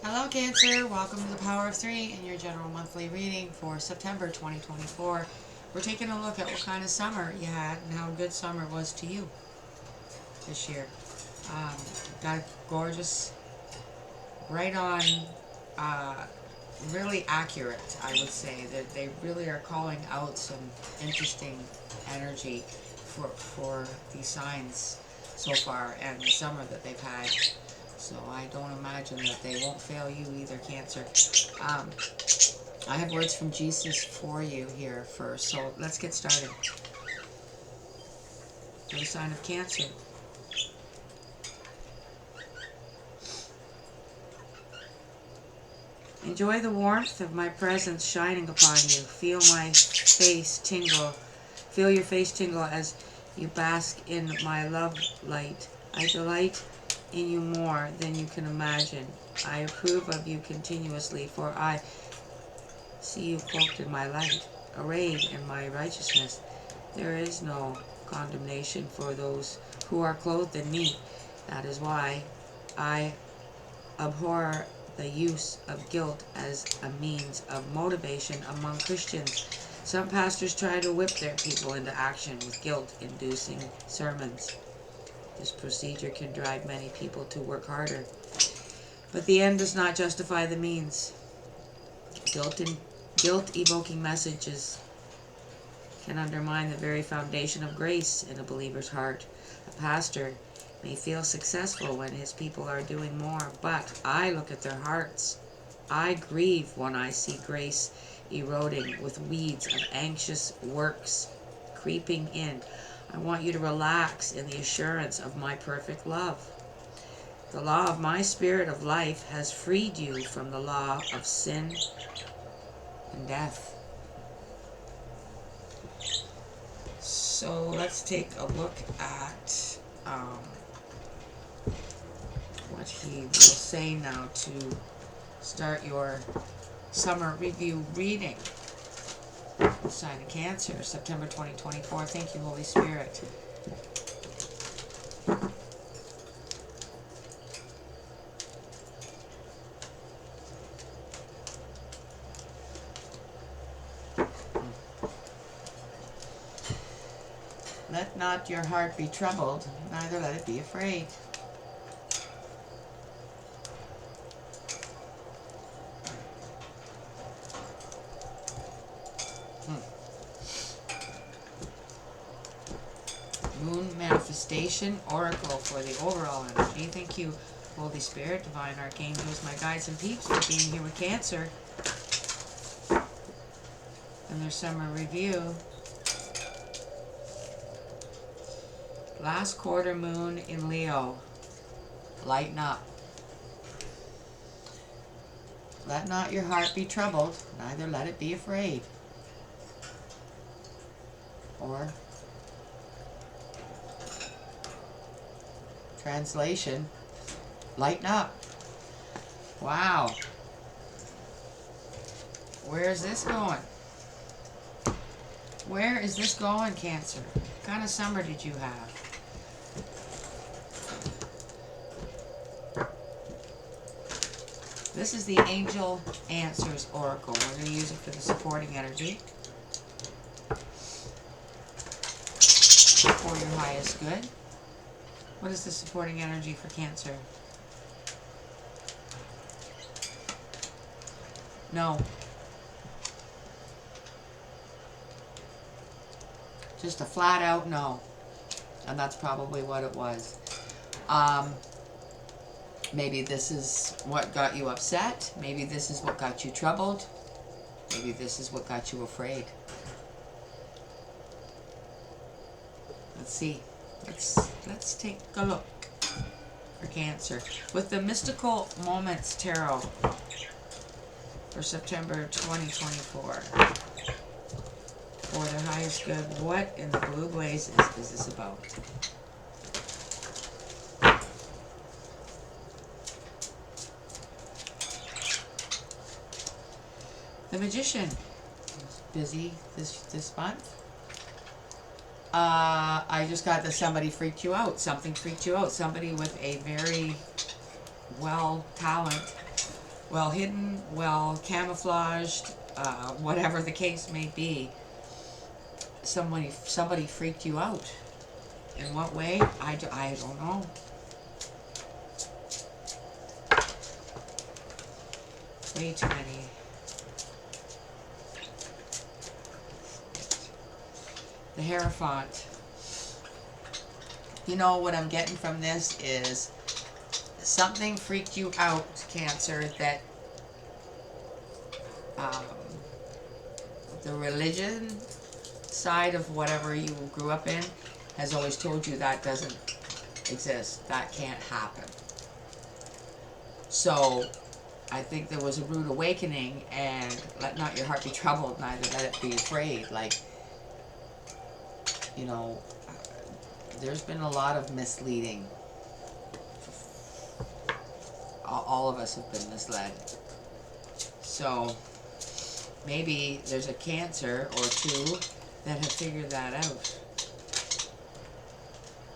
Hello, Cancer. Welcome to the Power of Three and your general monthly reading for September 2024. We're taking a look at what kind of summer you had and how good summer was to you this year. Um, got a gorgeous, right on, uh, really accurate, I would say. That they really are calling out some interesting energy for these signs so far and the summer that they've had. So I don't imagine that they won't fail you either, Cancer. Um, I have words from Jesus for you here first, so let's get started. For the sign of Cancer. Enjoy the warmth of my presence shining upon you. Feel my face tingle. Feel your face tingle as you bask in my love light. I delight in you more than you can imagine. I approve of you continuously, for I see you cloaked in my light, arrayed in my righteousness. There is no condemnation for those who are clothed in me. That is why I abhor the use of guilt as a means of motivation among Christians. Some pastors try to whip their people into action with guilt-inducing sermons. This procedure can drive many people to work harder, but the end does not justify the means. Guilt-evoking messages can undermine the very foundation of grace in a believer's heart. A pastor may feel successful when his people are doing more, but I look at their hearts. I grieve when I see grace eroding with weeds of anxious works creeping in. I want you to relax in the assurance of my perfect love. The law of my spirit of life has freed you from the law of sin and death. So let's take a look at what he will say now to start your summer review reading. Sign of Cancer, September 2024. Thank you, Holy Spirit. Let not your heart be troubled, neither let it be afraid. Moon Manifestation Oracle for the overall energy. Thank you, Holy Spirit, Divine Archangels, my guides and peeps, for being here with Cancer and their summer review. Last quarter moon in Leo. Lighten up. Let not your heart be troubled, neither let it be afraid. Or, translation, lighten up. Wow. Where is this going? Where is this going, Cancer? What kind of summer did you have? This is the Angel Answers Oracle. We're going to use it for the supporting energy. For your highest good. What is the supporting energy for Cancer? No. Just a flat out no. And that's probably what it was. Maybe this is what got you upset. Maybe this is what got you troubled. Maybe this is what got you afraid. Let's see. Let's take a look for Cancer with the Mystical Moments Tarot for September 2024. For their highest good, what in the blue blazes is this about? The Magician is busy this month. I just got that somebody freaked you out. Something freaked you out. Somebody with a very well talent well hidden, well camouflaged, whatever the case may be. Somebody freaked you out. In what way? I don't know. Way too many. The Hierophant. You know what I'm getting from this is something freaked you out, Cancer, that um, the religion side of whatever you grew up in has always told you that doesn't exist. That can't happen. So I think there was a rude awakening, and let not your heart be troubled, neither let it be afraid. Like, you know, there's been a lot of misleading. All of us have been misled. So maybe there's a Cancer or two that have figured that out.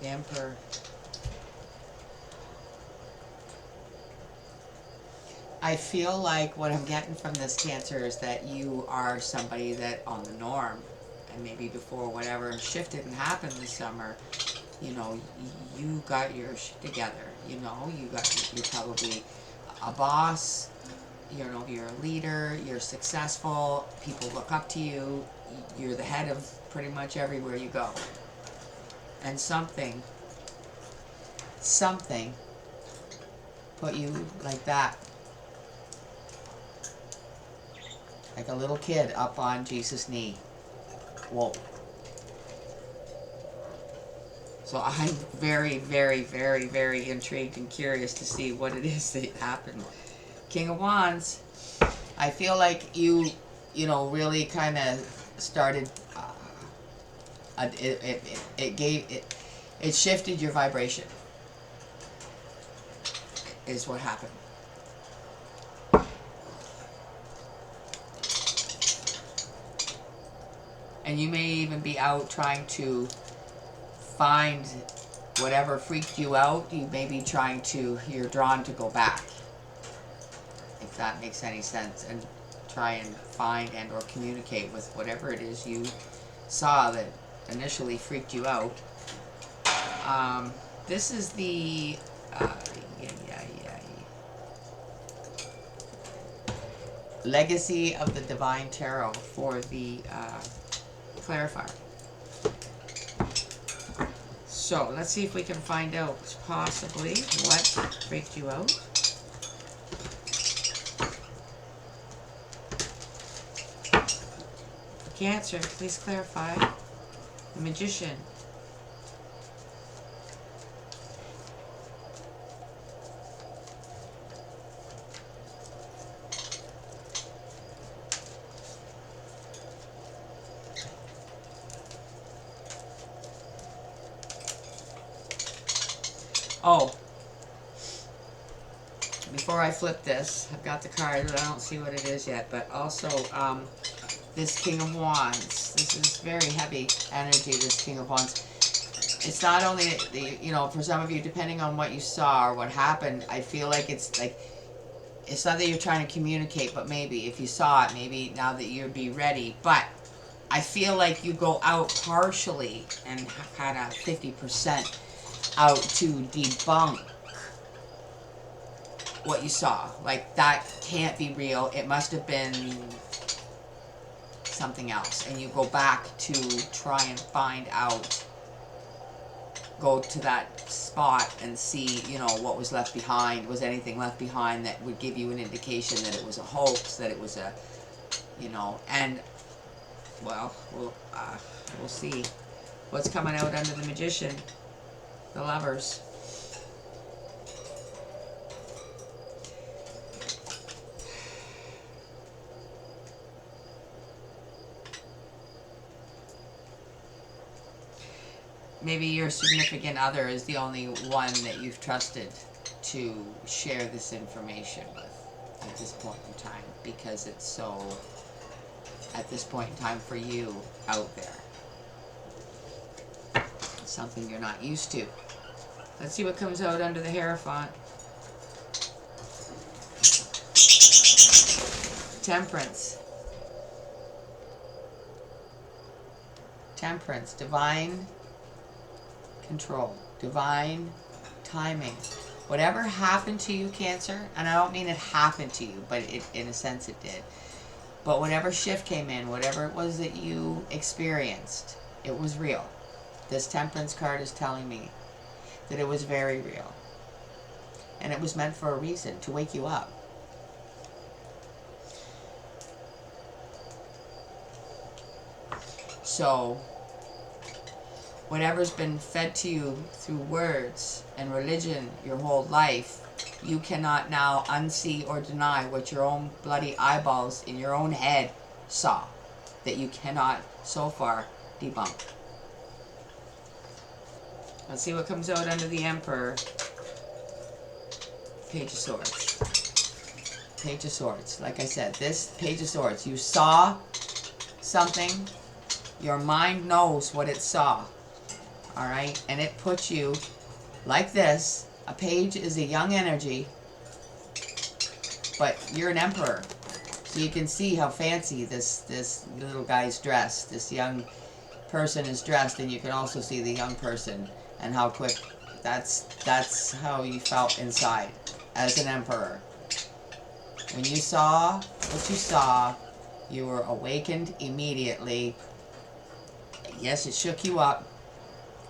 The Emperor. I feel like what I'm getting from this Cancer is that you are somebody that on the norm, and maybe before whatever shifted and happened this summer, you know, you got your shit together. You know, you're probably a boss. You know, you're a leader. You're successful. People look up to you. You're the head of pretty much everywhere you go. And something put you like that. Like a little kid up on Jesus' knee. Whoa. So I'm very, very, very, very intrigued and curious to see what it is that happened. King of Wands. I feel like you know, really kind of started, it shifted your vibration, is what happened. And you may even be out trying to find whatever freaked you out. You may be trying to, you're drawn to go back, if that makes any sense, and try and find and or communicate with whatever it is you saw that initially freaked you out. This is the Legacy of the Divine Tarot for the clarifier. So let's see if we can find out possibly what freaked you out. Cancer, please clarify. The Magician. Oh, before I flip this, I've got the card, but I don't see what it is yet. But also, this King of Wands. This is very heavy energy, this King of Wands. It's not only, you know, for some of you, depending on what you saw or what happened, I feel like it's not that you're trying to communicate, but maybe if you saw it, maybe now that you'd be ready. But I feel like you go out partially and kind of 50% out to debunk what you saw. Like, that can't be real. It must have been something else. And you go back to try and find out, go to that spot and see, you know, what was left behind. Was anything left behind that would give you an indication that it was a hoax, that it was a, you know, and, well, we'll see what's coming out under the Magician. The Lovers. Maybe your significant other is the only one that you've trusted to share this information with at this point in time, because it's so, at this point in time for you, out there. It's something you're not used to. Let's see what comes out under the Hierophant. Temperance. Temperance, divine control, divine timing. Whatever happened to you, Cancer, and I don't mean it happened to you, but it, in a sense it did. But whatever shift came in, whatever it was that you experienced, it was real. This Temperance card is telling me that it was very real. And it was meant for a reason, to wake you up. So, whatever's been fed to you through words and religion your whole life, you cannot now unsee or deny what your own bloody eyeballs in your own head saw. That you cannot, so far, debunk. Let's see what comes out under the Emperor. Page of Swords. Page of Swords. Like I said, this Page of Swords, you saw something. Your mind knows what it saw. Alright? And it puts you like this. A page is a young energy. But you're an Emperor. So you can see how fancy this little guy's dressed. This young person is dressed. And you can also see the young person. And how quick. That's how you felt inside. As an Emperor. When you saw what you saw, you were awakened immediately. Yes, it shook you up,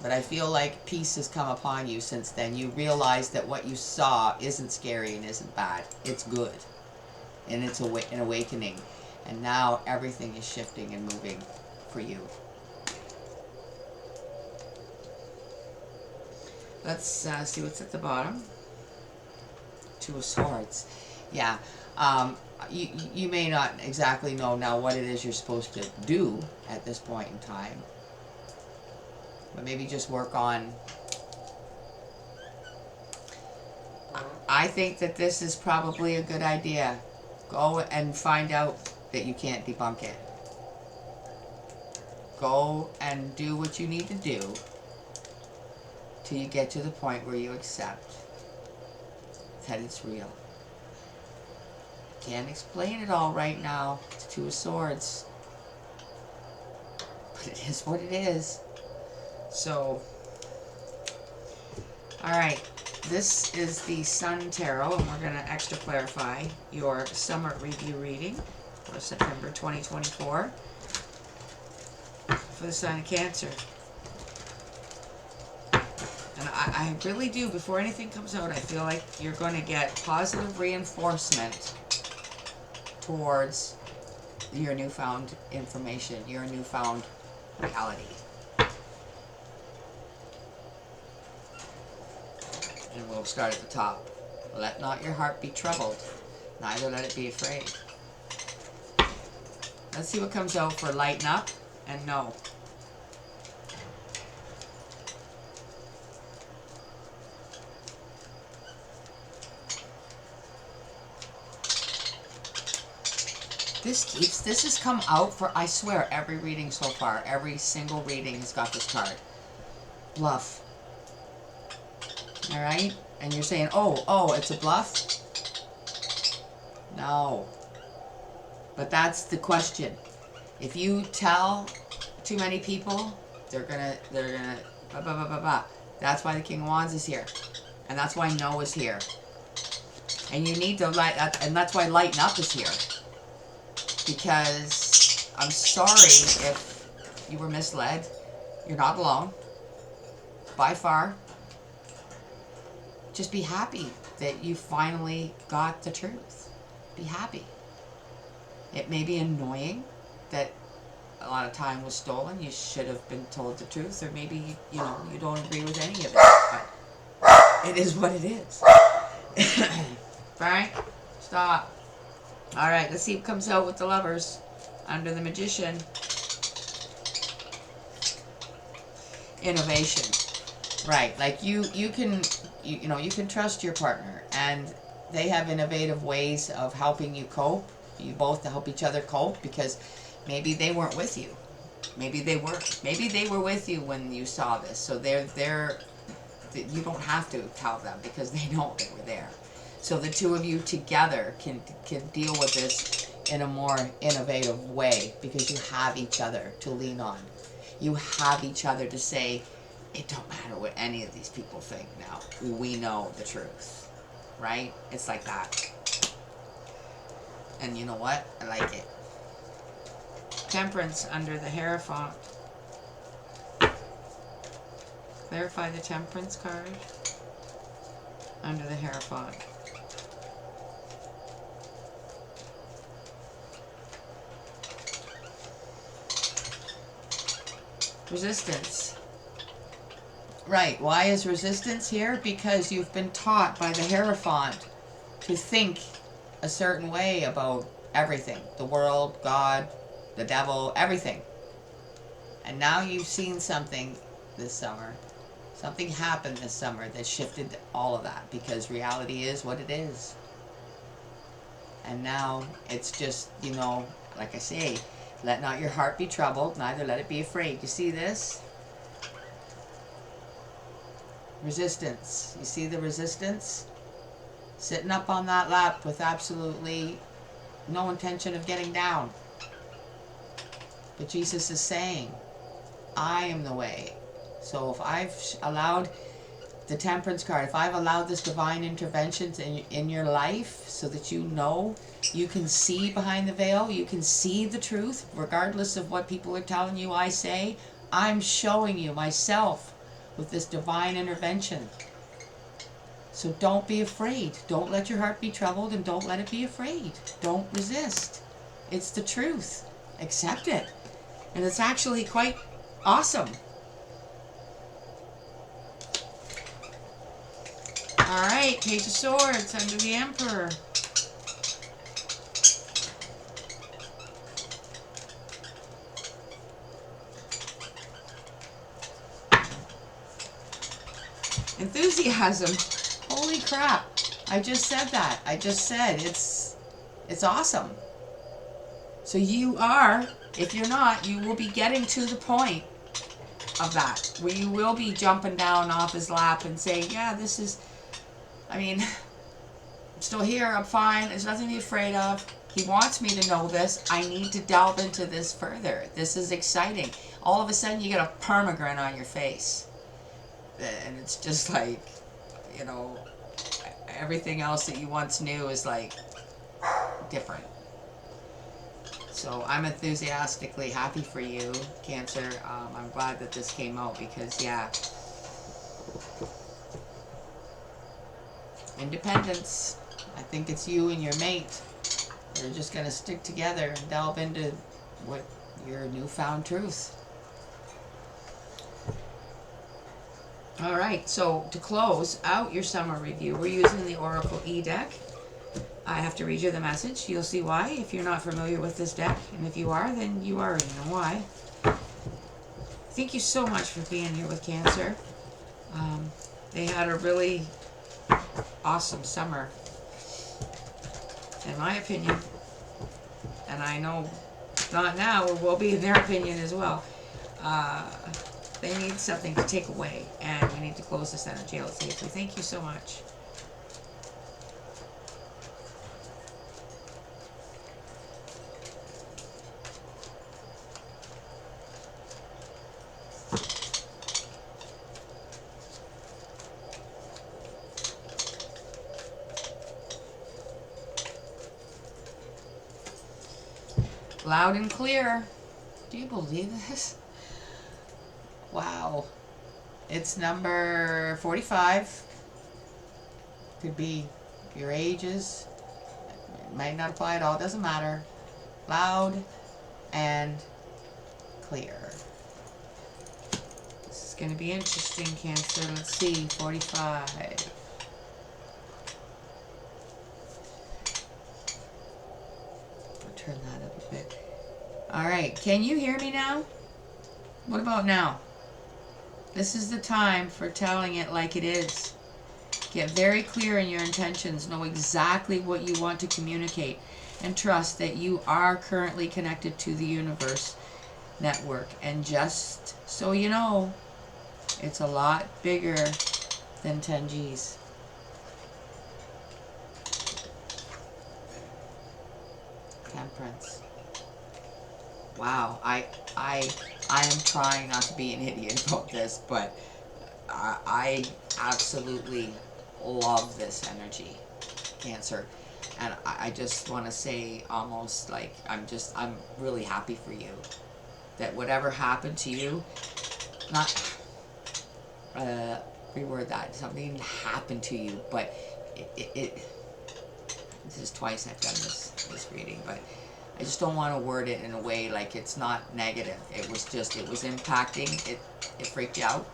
but I feel like peace has come upon you since then. You realize that what you saw isn't scary and isn't bad. It's good. And it's an awakening. And now everything is shifting and moving for you. Let's see what's at the bottom. Two of Swords. Yeah. You may not exactly know now what it is you're supposed to do at this point in time. But maybe just work on... I think that this is probably a good idea. Go and find out that you can't debunk it. Go and do what you need to do till you get to the point where you accept that it's real. Can't explain it all right now. It's Two of Swords. But it is what it is. So, alright. This is the Sun Tarot, and we're going to extra clarify your summer review reading for September 2024 for the sign of Cancer. And I really do, before anything comes out, I feel like you're going to get positive reinforcement towards your newfound information, your newfound reality. And we'll start at the top. Let not your heart be troubled, neither let it be afraid. Let's see what comes out for lighten up and no. This has come out for, I swear, every reading so far. Every single reading has got this card. Bluff. Alright? And you're saying, oh, it's a bluff? No. But that's the question. If you tell too many people, they're gonna, blah, blah, blah, blah, blah. That's why the King of Wands is here. And that's why no is here. And you need to light up, and that's why lighten up is here. Because I'm sorry if you were misled. You're not alone. By far. Just be happy that you finally got the truth. Be happy. It may be annoying that a lot of time was stolen. You should have been told the truth. Or maybe, you don't agree with any of it. But it is what it is. Frank, stop. Alright, let's see what comes out with the Lovers under the Magician. Innovation. Right, like you can trust your partner, and they have innovative ways of helping you cope. You both help each other cope, because maybe they weren't with you. Maybe they were. Maybe they were with you when you saw this. So you don't have to tell them, because they know they were there. So the two of you together can deal with this in a more innovative way, because you have each other to lean on. You have each other to say, it don't matter what any of these people think now. We know the truth, right? It's like that. And you know what? I like it. Temperance under the Hierophant. Clarify the Temperance card under the Hierophant. Resistance. Right. Why is resistance here? Because you've been taught by the Hierophant to think a certain way about everything. The world, God, the devil, everything. And now you've seen something this summer. Something happened this summer that shifted all of that, because reality is what it is. And now it's just, you know, like I say, let not your heart be troubled, neither let it be afraid. You see this? Resistance. You see the resistance? Sitting up on that lap with absolutely no intention of getting down. But Jesus is saying, I am the way. So if I've allowed the Temperance card, if I've allowed this divine intervention in your life so that you know, you can see behind the veil, you can see the truth, regardless of what people are telling you I say, I'm showing you myself with this divine intervention. So don't be afraid. Don't let your heart be troubled, and don't let it be afraid. Don't resist. It's the truth. Accept it. And it's actually quite awesome. Alright, Page of Swords under the Emperor. Enthusiasm. Holy crap. I just said that. I just said it's awesome. So you are, if you're not, you will be getting to the point of that, where you will be jumping down off his lap and saying, yeah, this is, I mean, I'm still here, I'm fine, there's nothing to be afraid of. He wants me to know this. I need to delve into this further. This is exciting. All of a sudden you get a permagrin on your face. And it's just like, you know, everything else that you once knew is like different. So I'm enthusiastically happy for you, Cancer. I'm glad that this came out, because, yeah, independence. I think it's you and your mate. You're just going to stick together and delve into what your newfound truth. All right, so to close out your summer review, we're using the Oracle E deck. I have to read you the message. You'll see why if you're not familiar with this deck. And if you are, then you already know why. Thank you so much for being here with Cancer. They had a really awesome summer, in my opinion. And I know not now, or will be in their opinion as well. They need something to take away, and we need to close this energy out safely. Thank you so much. Loud and clear. Do you believe this? Wow. It's number 45. Could be your ages. It might not apply at all. Doesn't matter. Loud and clear. This is going to be interesting, Cancer. Let's see. 45. I'll turn that up a bit. All right. Can you hear me now? What about now? This is the time for telling it like it is. Get very clear in your intentions. Know exactly what you want to communicate. And trust that you are currently connected to the universe network. And just so you know, it's a lot bigger than 10 G's. Temperance. Wow, I am trying not to be an idiot about this, but I absolutely love this energy, Cancer. And I just want to say, almost like, I'm really happy for you. That whatever happened to you, not, reword that, something happened to you, but this is twice I've done this reading, but I just don't want to word it in a way like it's not negative. It was impacting, it freaked you out.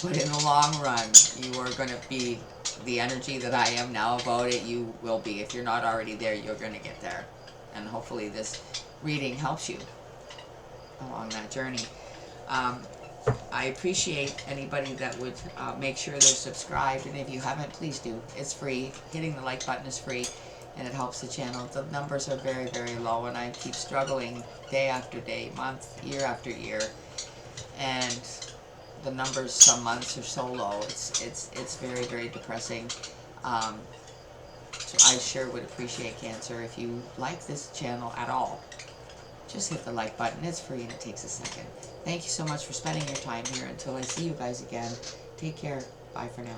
But in the long run, you are going to be the energy that I am now about it. You will be. If you're not already there, you're going to get there. And hopefully this reading helps you along that journey. I appreciate anybody that would make sure they're subscribed. And if you haven't, please do. It's free. Hitting the like button is free. And it helps the channel. The numbers are very, very low. And I keep struggling day after day, month, year after year. And the numbers some months are so low. It's very, very depressing. So I sure would appreciate, Cancer, if you like this channel at all, just hit the like button. It's free and it takes a second. Thank you so much for spending your time here. Until I see you guys again, take care. Bye for now.